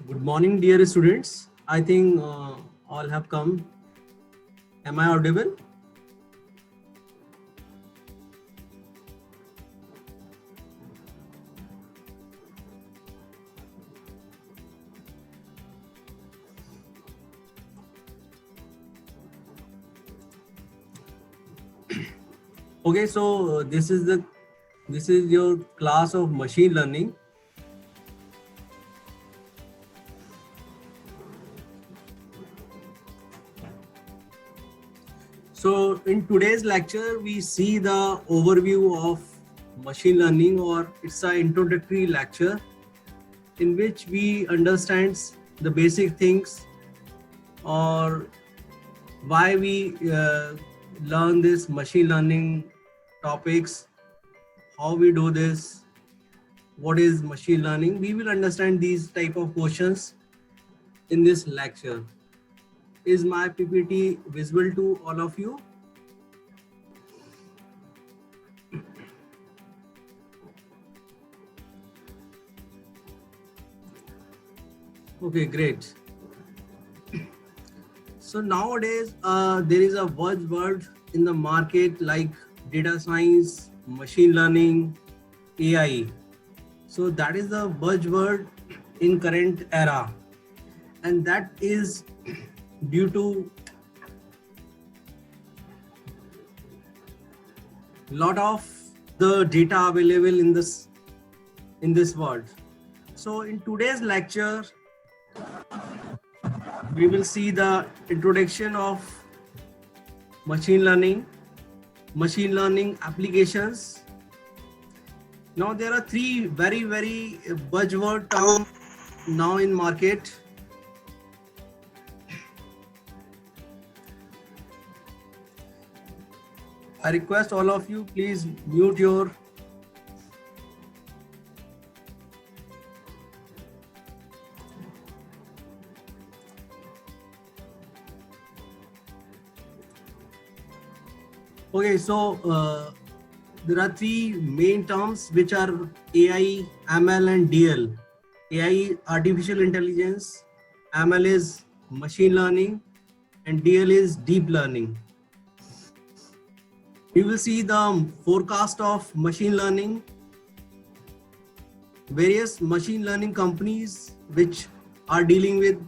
Good morning, dear students. I think all have come. Am I audible? Okay, so this is your class of machine learning. So in today's lecture, we see the overview of machine learning, or it's an introductory lecture in which we understand the basic things, or why we learn this machine learning topics, how we do this, what is machine learning. We will understand these type of questions in this lecture. Is my PPT visible to all of you? Okay, great. So nowadays there is a buzzword in the market like data science, machine learning, AI. So that is the buzzword in current era, and that is due to lot of the data available in this world. So in today's lecture, we will see the introduction of machine learning applications. Now there are three very buzzword terms now in market. I request all of you, please mute your okay. So there are three main terms which are AI, ML and DL. AI, artificial intelligence, ML is machine learning, and DL is deep learning. We will see the forecast of machine learning, various machine learning companies which are dealing with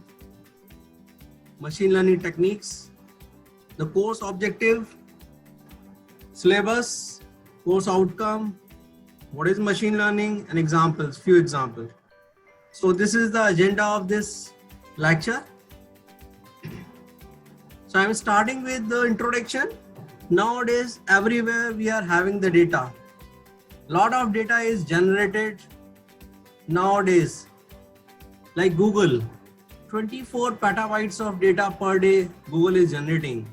machine learning techniques, the course objective, syllabus, course outcome, what is machine learning, and examples, few examples. So this is the agenda of this lecture. So I'm starting with the introduction. Nowadays, everywhere we are having the data. Lot of data is generated nowadays, like Google. 24 petabytes of data per day Google is generating.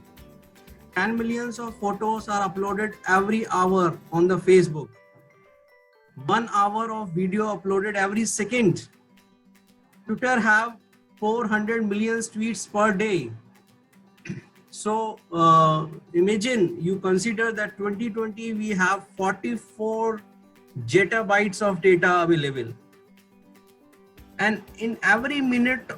10 millions of photos are uploaded every hour on the Facebook. 1 hour of video uploaded every second. Twitter have 400 million tweets per day. So imagine, you consider that 2020 we have 44 zettabytes of data available, and in every minute,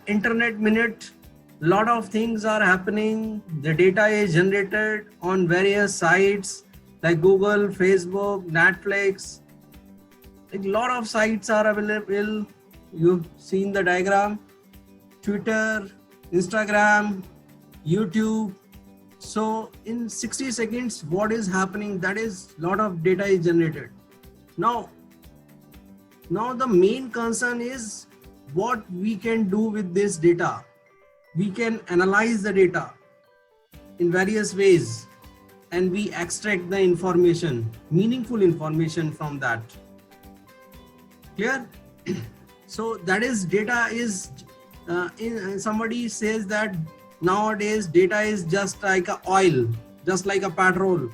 internet minute, lot of things are happening. The data is generated on various sites like Google, Facebook, Netflix. A lot of sites are available. You've seen the diagram. Twitter, Instagram, YouTube. So in 60 seconds, what is happening? That is, lot of data is generated. Now the main concern is what we can do with this data. We can analyze the data in various ways, and we extract the information, meaningful information from that. Clear? So that is, data is somebody says that nowadays data is just like a oil, just like a petrol,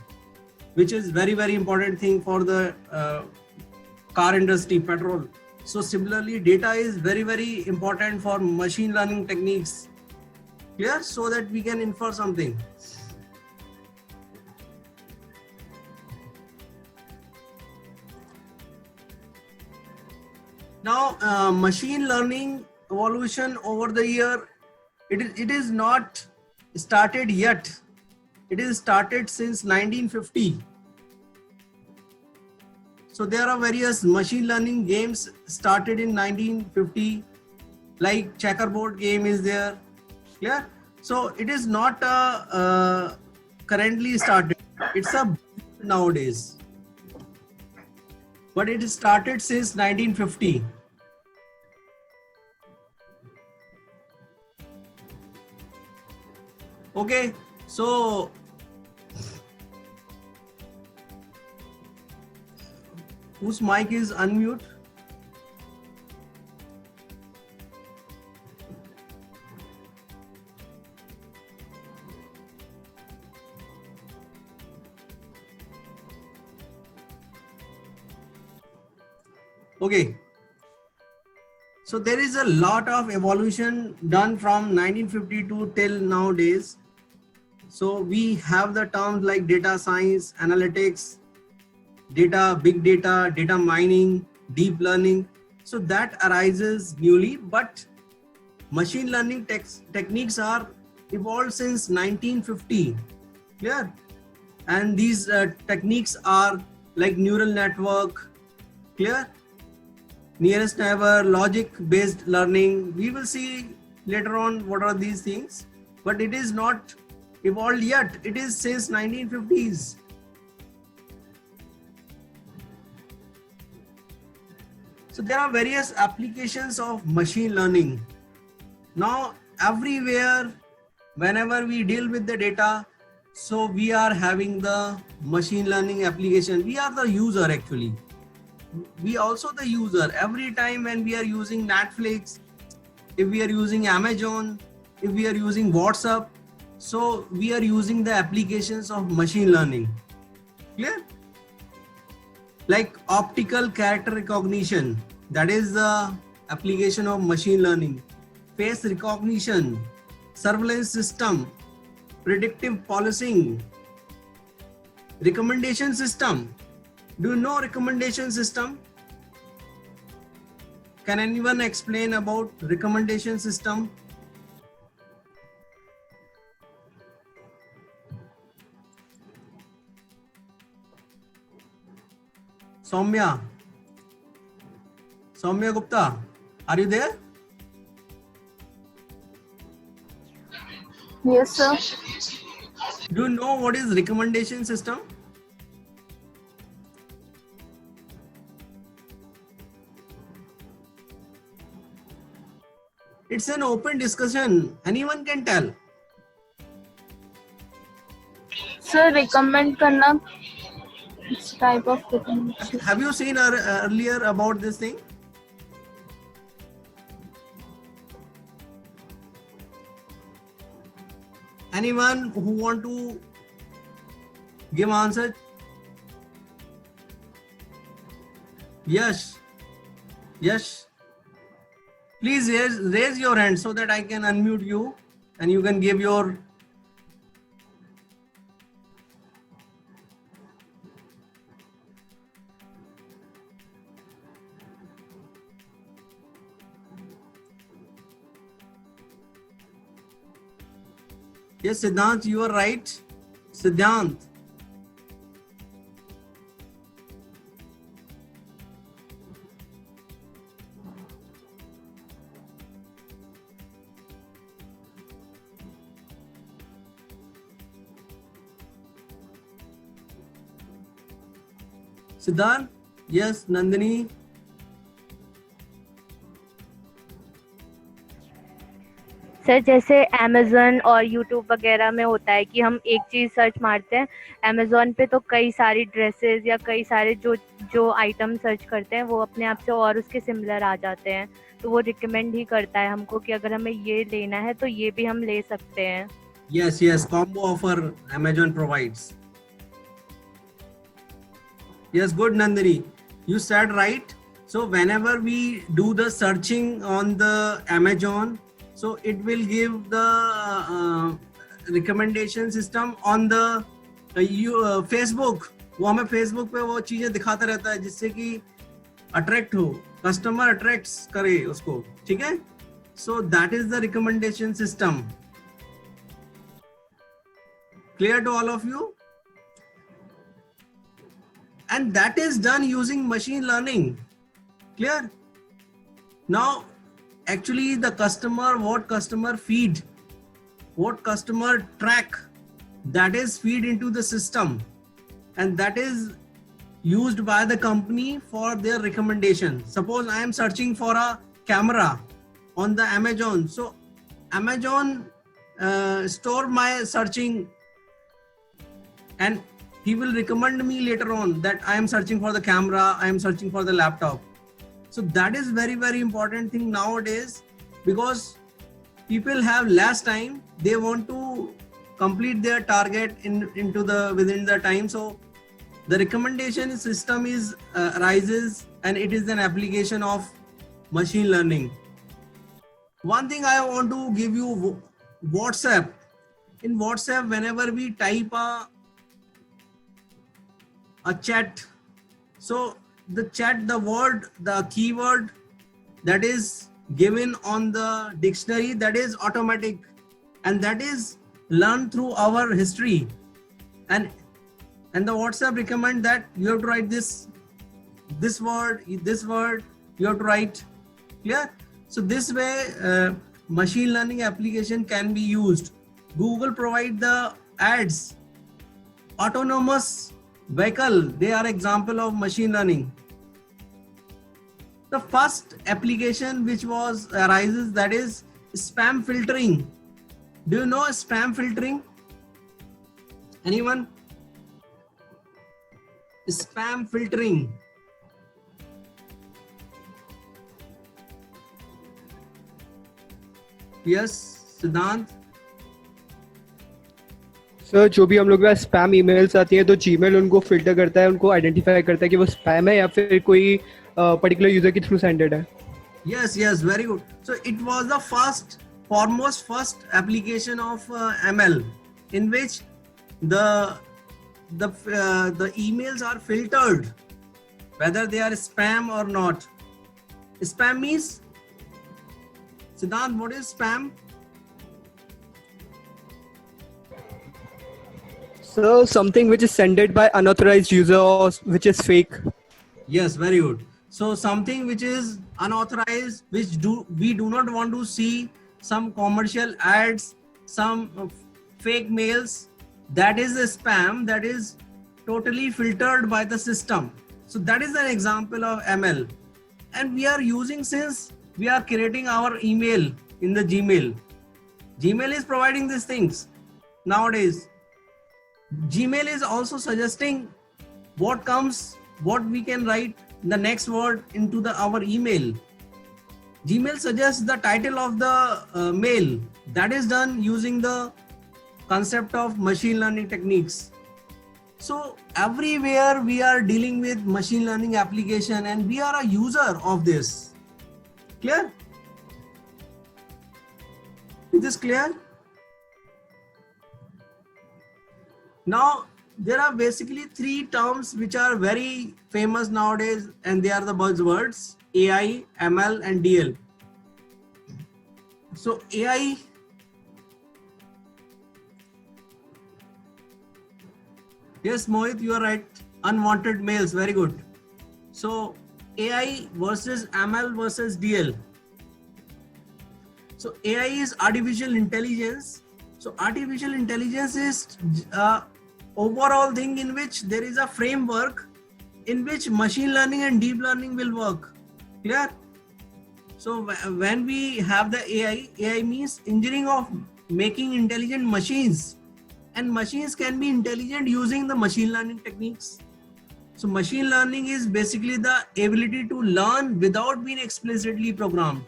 which is very important thing for the car industry, petrol. So similarly, data is very important for machine learning techniques. Clear? So that we can infer something. Now machine learning evolution over the year, it is not started yet. It is started since 1950. So there are various machine learning games started in 1950, like checkerboard game is there. Clear? So it is not currently started. It's a nowadays, but it started since 1950. Okay, so whose mic is unmute? Okay, so there is a lot of evolution done from 1952 till nowadays. So we have the terms like data science, analytics, data, big data, data mining, deep learning. So that arises newly, but machine learning techniques are evolved since 1950. Clear? And these techniques are like neural network, clear? Nearest neighbor, logic based learning. We will see later on what are these things, but it is not evolved yet. It is since 1950s. So there are various applications of machine learning. Now everywhere, whenever we deal with the data, so we are having the machine learning application. We are the user actually. We also the user. Every time when we are using Netflix, if we are using Amazon, if we are using WhatsApp, so we are using the applications of machine learning. Clear? Like optical character recognition, that is the application of machine learning. Face recognition, surveillance system, predictive policing, recommendation system. Do you know recommendation system? Can anyone explain about recommendation system? Soumya Gupta, are you there? Yes, sir. Do you know what is recommendation system? It's an open discussion. Anyone can tell. Sir, recommend karna. It's type of recommendation. Have you seen earlier about this thing? Anyone who want to give answer? Yes. Yes. Please raise your hand so that I can unmute you and you can give your. Yes, Siddhant, you are right. Siddhant. Siddhant, yes, Nandini. Sir जैसे Amazon और YouTube वगैरह में होता है कि हम एक चीज़ search मारते हैं अमेज़न पे तो कई सारी ड्रेसेस या कई सारे जो आइटम सर्च करते हैं वो अपने आप से और उसके सिमिलर आ जाते हैं, तो वो रिकमेंड ही करता है हमको कि अगर हमें ये लेना है तो ये भी हम ले सकते हैं. Yes, combo offer Amazon provides. Yes, good Nandini. You said right. So whenever we do the searching on the Amazon, so it will give the recommendation system on the Facebook. वो हमें Facebook पे वो चीजें दिखाता रहता है जिससे कि अट्रैक्ट हो, कस्टमर अट्रैक्ट करे उसको, ठीक है. So that is the recommendation system. Clear to all of you? And that is done using machine learning. Clear? Now, actually the customer, what customer feed, what customer track, that is feed into the system, and that is used by the company for their recommendation. Suppose I am searching for a camera on the Amazon. So Amazon store my searching, and he will recommend me later on that I am searching for the camera, I am searching for the laptop. So that is very, very important thing nowadays, because people have less time. They want to complete their target within the time. So the recommendation system is arises, and it is an application of machine learning. One thing I want to give you, WhatsApp. In WhatsApp, whenever we type a chat, so the chat, the word, the keyword that is given on the dictionary, that is automatic, and that is learned through our history. And the WhatsApp recommend that you have to write this word, you have to write. Clear? So this way machine learning application can be used. Google provide the ads. Autonomous vehicle, they are example of machine learning. The first application which arises, that is spam filtering. Do you know spam filtering? Anyone? Spam filtering. Yes, Siddhant. Sir जो भी हम लोग के पास spam emails आती है, तो Gmail उनको filter करता है, उनको आइडेंटिफाई करता है कि वो स्पैम है या फिर कोई पर्टिकुलर यूजर के थ्रू सेंडेड है. Yes, very good. So it was the first application of ML, in which the emails are filtered whether they are spam or not. Spam means, Siddhant, what is spam? So something which is sended by unauthorized user or which is fake. Yes, very good. So something which is unauthorized, which we do not want to see, some commercial ads, some fake mails, that is a spam, that is totally filtered by the system. So that is an example of ML. And we are using, since we are creating our email in the Gmail. Gmail is providing these things nowadays. Gmail is also suggesting what we can write the next word into our email. Gmail suggests the title of the mail. That is done using the concept of machine learning techniques. So everywhere we are dealing with machine learning application, and we are a user of this. Clear? Is this clear? Now, there are basically three terms which are very famous nowadays, and they are the buzzwords: AI, ML, and DL. So AI, yes, Mohit, you are right. Unwanted mails, very good. So AI versus ML versus DL. So AI is artificial intelligence. So artificial intelligence is overall thing in which there is a framework in which machine learning and deep learning will work. Clear? So when we have the AI means engineering of making intelligent machines, and machines can be intelligent using the machine learning techniques. So machine learning is basically the ability to learn without being explicitly programmed.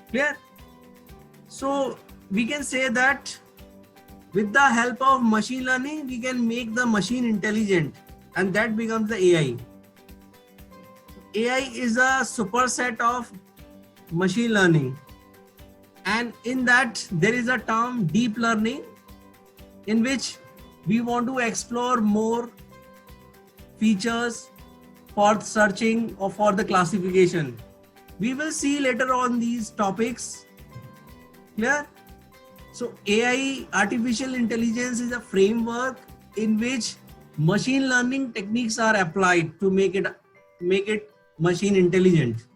Clear? So we can say that with the help of machine learning, we can make the machine intelligent, and that becomes the AI. AI is a superset of machine learning, and in that there is a term deep learning, in which we want to explore more features for searching or for the classification. We will see later on these topics. Clear? So AI, artificial intelligence, is a framework in which machine learning techniques are applied to make it machine intelligent.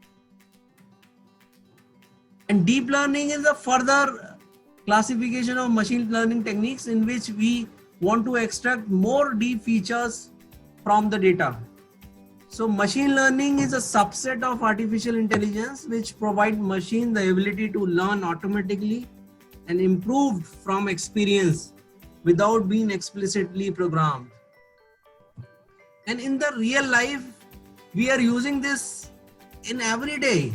And deep learning is a further classification of machine learning techniques in which we want to extract more deep features from the data. So machine learning is a subset of artificial intelligence which provides machine the ability to learn automatically and improve from experience without being explicitly programmed. And in the real life, we are using this in every day.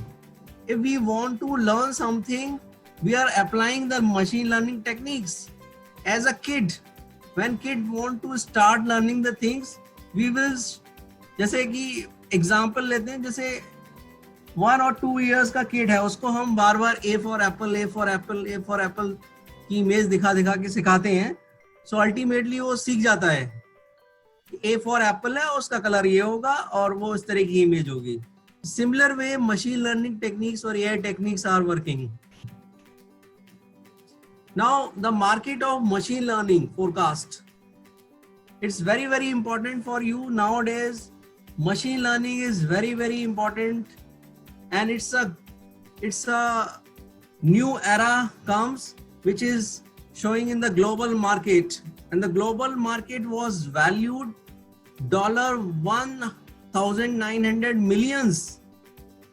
If we want to learn something, we are applying the machine learning techniques. As a kid, when kid want to start learning the things, we will, जैसे कि example लेते हैं, जैसे 1 or 2 years का kid है, उसको हम बार बार A for apple, A for apple, A for apple की इमेज दिखा दिखा के सिखाते हैं. सो अल्टीमेटली वो सीख जाता है A for apple है, उसका कलर ये होगा और वो इस तरह की इमेज होगी. Similar way, machine learning techniques or AI techniques are working. Now, the market of machine learning forecast. It's very, very important for you nowadays. Machine learning is very, very important, and it's a new era comes, which is showing in the global market, and the global market was valued $1,900 millions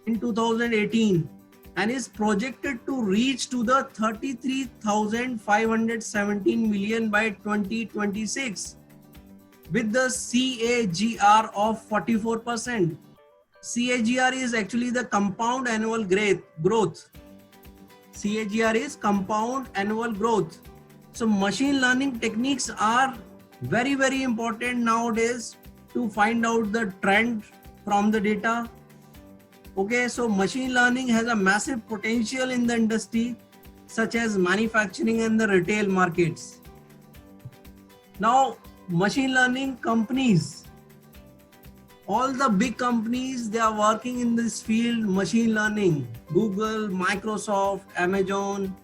in 2018 and is projected to reach to the 33,517 million by 2026 with the CAGR of 44%. CAGR is actually the compound annual growth. CAGR is compound annual growth. So machine learning techniques are very, very important nowadays to find out the trend from the data. Okay, so machine learning has a massive potential in the industry such as manufacturing and the retail markets. Now, machine learning companies, all the big companies, they are working in this field, machine learning. Google, Microsoft, Amazon,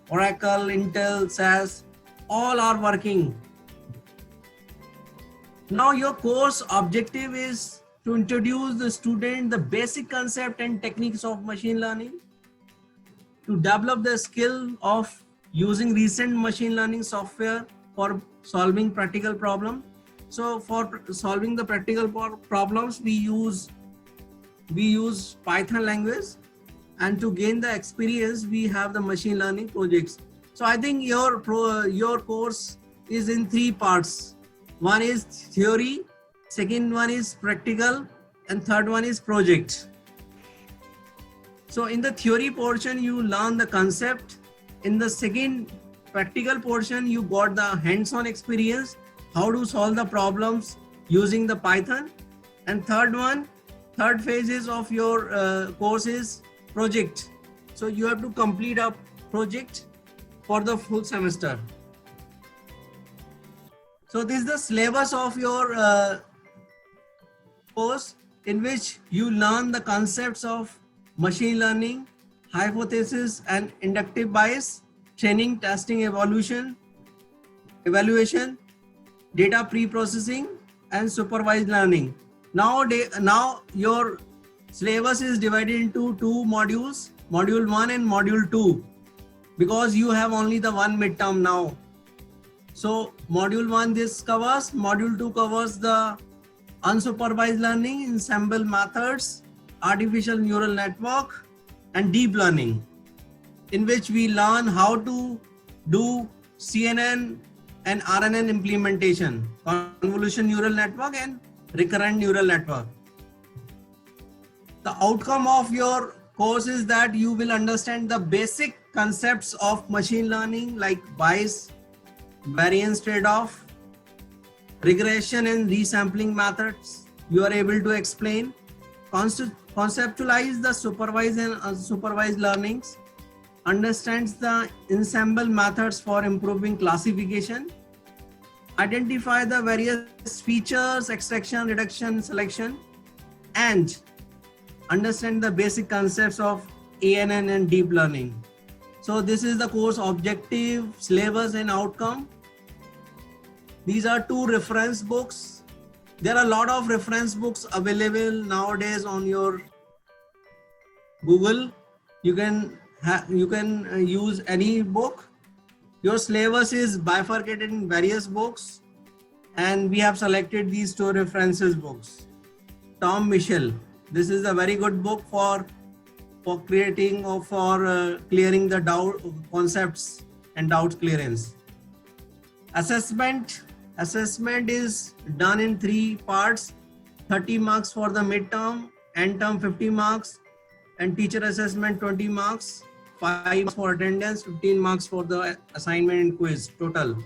Oracle, Intel, SAS, all are working. Now your course objective is to introduce the student the basic concept and techniques of machine learning, to develop the skill of using recent machine learning software for solving practical problems. So for solving the practical problems, we use Python language, and to gain the experience, we have the machine learning projects. So I think your course is in 3 parts. One is theory, second one is practical, and third one is project. So in the theory portion, you learn the concept. In the second practical portion, you got the hands-on experience, how to solve the problems using the Python. And third phases of your course is project. So you have to complete a project for the full semester. So this is the syllabus of your course, in which you learn the concepts of machine learning, hypothesis and inductive bias, training, testing, evaluation, data pre-processing, and supervised learning. Now your syllabus is divided into 2 modules, module 1 and module 2, because you have only the 1 midterm now. So module 1 this covers, module 2 covers the unsupervised learning, ensemble methods, artificial neural network, and deep learning, in which we learn how to do CNN and RNN implementation, convolution neural network and recurrent neural network. The outcome of your course is that you will understand the basic concepts of machine learning like bias, variance trade-off, regression and resampling methods. You are able to explain, conceptualize the supervised and unsupervised learnings, understands the ensemble methods for improving classification, identify the various features, extraction, reduction, selection, and understand the basic concepts of ANN and deep learning. So this is the course objective, syllabus and outcome. These are 2 reference books. There are a lot of reference books available nowadays on your Google. You can use any book. Your syllabus is bifurcated in various books, and we have selected these 2 references books. Tom Michel. This is a very good book for creating or for clearing the doubt concepts and doubt clearance. Assessment is done in 3 parts: 30 marks for the midterm, end term 50 marks, and teacher assessment 20 marks, 5 marks for attendance, 15 marks for the assignment and quiz total.